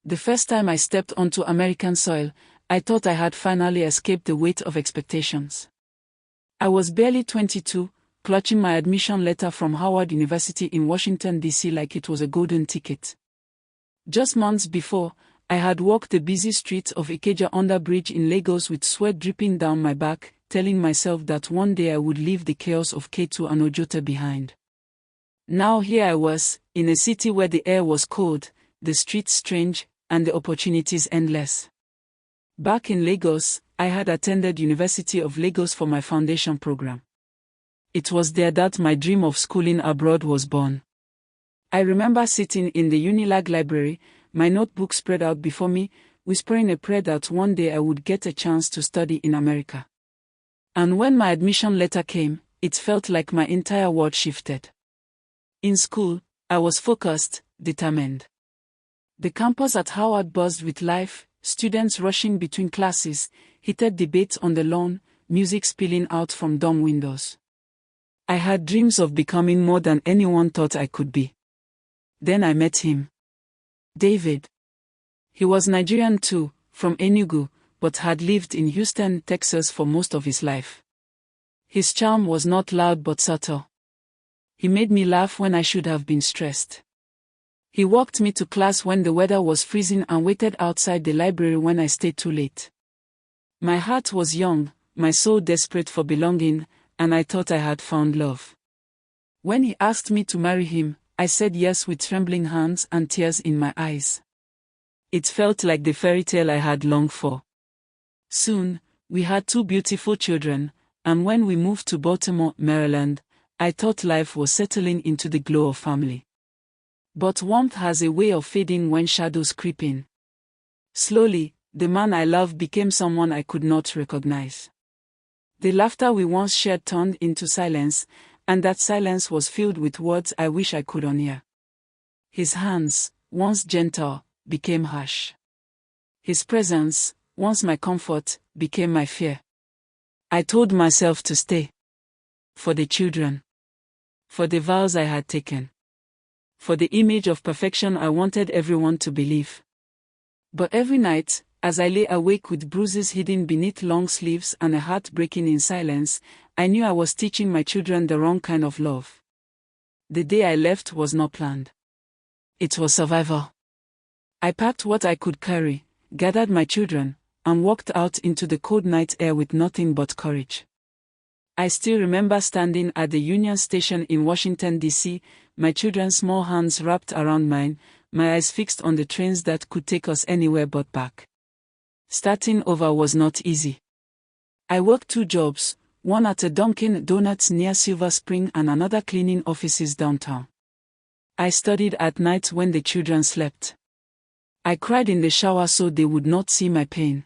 The first time I stepped onto American soil, I thought I had finally escaped the weight of expectations. I was barely 22, clutching my admission letter from Howard University in Washington, D.C. like it was a golden ticket. Just months before, I had walked the busy streets of Ikeja under bridge in Lagos with sweat dripping down my back, telling myself that one day I would leave the chaos of K2 and Ojota behind. Now here I was, in a city where the air was cold, the streets strange, and the opportunities endless. Back in Lagos, I had attended University of Lagos for my foundation program. It was there that my dream of schooling abroad was born. I remember sitting in the Unilag library, my notebook spread out before me, whispering a prayer that one day I would get a chance to study in America. And when my admission letter came, it felt like my entire world shifted. In school, I was focused, determined. The campus at Howard buzzed with life, students rushing between classes, heated debates on the lawn, music spilling out from dorm windows. I had dreams of becoming more than anyone thought I could be. Then I met him. David. He was Nigerian too, from Enugu, but had lived in Houston, Texas for most of his life. His charm was not loud but subtle. He made me laugh when I should have been stressed. He walked me to class when the weather was freezing and waited outside the library when I stayed too late. My heart was young, my soul desperate for belonging, and I thought I had found love. When he asked me to marry him, I said yes with trembling hands and tears in my eyes. It felt like the fairy tale I had longed for. Soon, we had 2 beautiful children, and when we moved to Baltimore, Maryland, I thought life was settling into the glow of family. But warmth has a way of fading when shadows creep in. Slowly, the man I loved became someone I could not recognize. The laughter we once shared turned into silence, and that silence was filled with words I wish I could unhear. His hands, once gentle, became harsh. His presence, once my comfort, became my fear. I told myself to stay. For the children. For the vows I had taken. For the image of perfection I wanted everyone to believe. But every night, as I lay awake with bruises hidden beneath long sleeves and a heart breaking in silence, I knew I was teaching my children the wrong kind of love. The day I left was not planned. It was survival. I packed what I could carry, gathered my children, and walked out into the cold night air with nothing but courage. I still remember standing at the Union Station in Washington, D.C., my children's small hands wrapped around mine, my eyes fixed on the trains that could take us anywhere but back. Starting over was not easy. I worked 2 jobs, one at a Dunkin' Donuts near Silver Spring and another cleaning offices downtown. I studied at night when the children slept. I cried in the shower so they would not see my pain.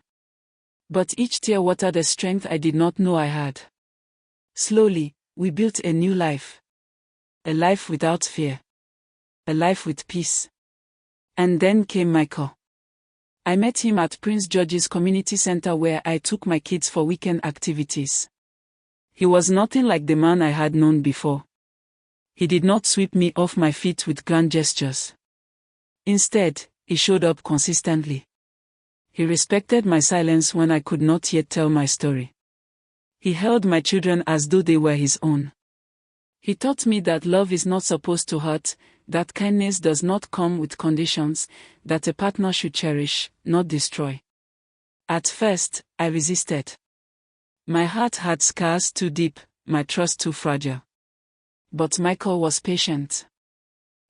But each tear watered a strength I did not know I had. Slowly, we built a new life. A life without fear. A life with peace. And then came Michael. I met him at Prince George's Community Center where I took my kids for weekend activities. He was nothing like the man I had known before. He did not sweep me off my feet with grand gestures. Instead, he showed up consistently. He respected my silence when I could not yet tell my story. He held my children as though they were his own. He taught me that love is not supposed to hurt, that kindness does not come with conditions, that a partner should cherish, not destroy. At first, I resisted. My heart had scars too deep, my trust too fragile. But Michael was patient.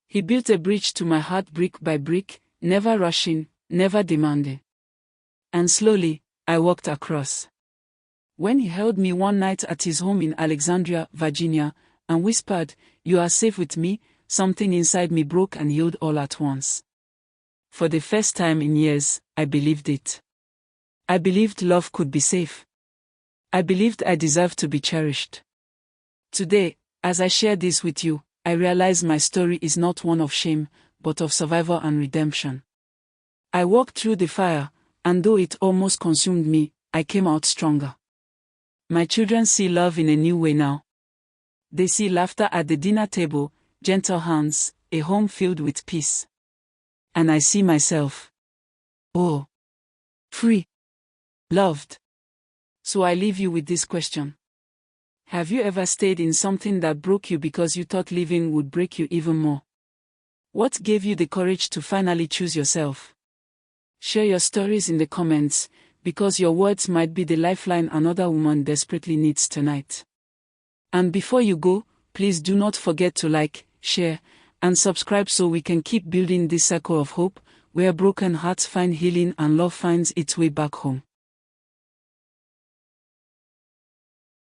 He built a bridge to my heart brick by brick, never rushing, never demanding. And slowly, I walked across. When he held me one night at his home in Alexandria, Virginia, and whispered, "You are safe with me," something inside me broke and healed all at once. For the first time in years, I believed it. I believed love could be safe. I believed I deserved to be cherished. Today, as I share this with you, I realize my story is not one of shame, but of survival and redemption. I walked through the fire, and though it almost consumed me, I came out stronger. My children see love in a new way now. They see laughter at the dinner table, gentle hands, a home filled with peace. And I see myself. Oh. Free. Loved. So I leave you with this question. Have you ever stayed in something that broke you because you thought leaving would break you even more? What gave you the courage to finally choose yourself? Share your stories in the comments, because your words might be the lifeline another woman desperately needs tonight. And before you go, please do not forget to like, share, and subscribe so we can keep building this circle of hope, where broken hearts find healing and love finds its way back home.